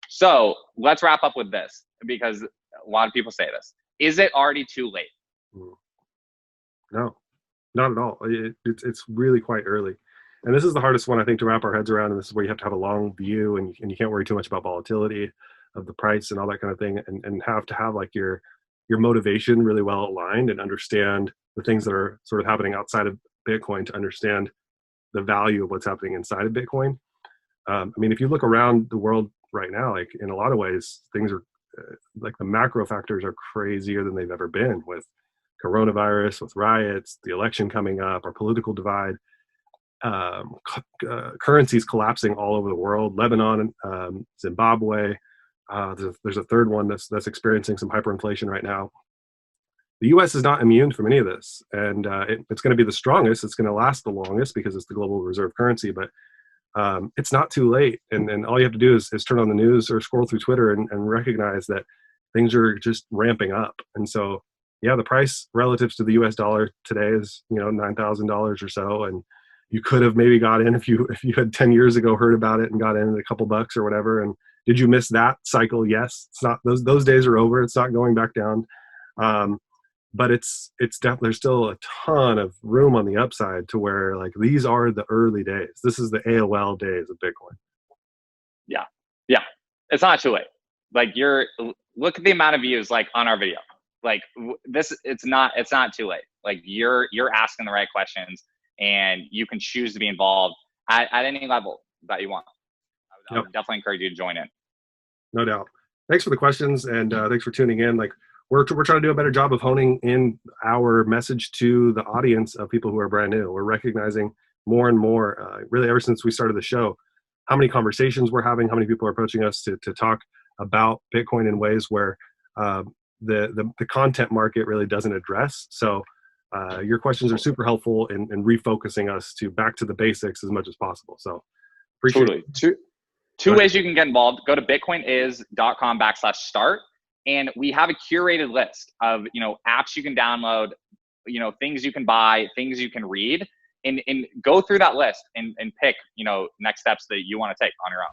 So let's wrap up with this, because a lot of people say this. Is it already too late? Mm. No, not at all. It's really quite early. And this is the hardest one, I think, to wrap our heads around. And this is where you have to have a long view, and you can't worry too much about volatility of the price and all that kind of thing. And have to have like your motivation really well aligned and understand the things that are sort of happening outside of Bitcoin to understand the value of what's happening inside of Bitcoin. I mean, if you look around the world right now, like in a lot of ways, things are like the macro factors are crazier than they've ever been, with coronavirus, with riots, the election coming up, our political divide, currencies collapsing all over the world, Lebanon, Zimbabwe. There's a third one that's experiencing some hyperinflation right now. The U.S. is not immune from any of this, and it's going to be the strongest. It's going to last the longest because it's the global reserve currency. But it's not too late, and all you have to do is turn on the news or scroll through Twitter and recognize that things are just ramping up. And so, yeah, the price relative to the U.S. dollar today is $9,000 or so, and you could have maybe got in if you had 10 years ago heard about it and got in at a couple bucks or whatever. And did you miss that cycle? Yes, it's not, those days are over. It's not going back down. But it's definitely, there's still a ton of room on the upside to where like these are the early days. This is the AOL days of Bitcoin. Yeah. Yeah. It's not too late. Like look at the amount of views like on our video. Like it's not too late. Like you're asking the right questions, and you can choose to be involved at any level that you want. I would definitely encourage you to join in. No doubt. Thanks for the questions, and thanks for tuning in. Like we're trying to do a better job of honing in our message to the audience of people who are brand new. We're recognizing more and more, really ever since we started the show, how many conversations we're having, how many people are approaching us to talk about Bitcoin in ways where the content market really doesn't address. So your questions are super helpful in refocusing us back to the basics as much as possible. So appreciate it. Two ways you can get involved. Go to bitcoinis.com/start. And we have a curated list of, apps you can download, things you can buy, things you can read, and go through that list and pick, next steps that you want to take on your own.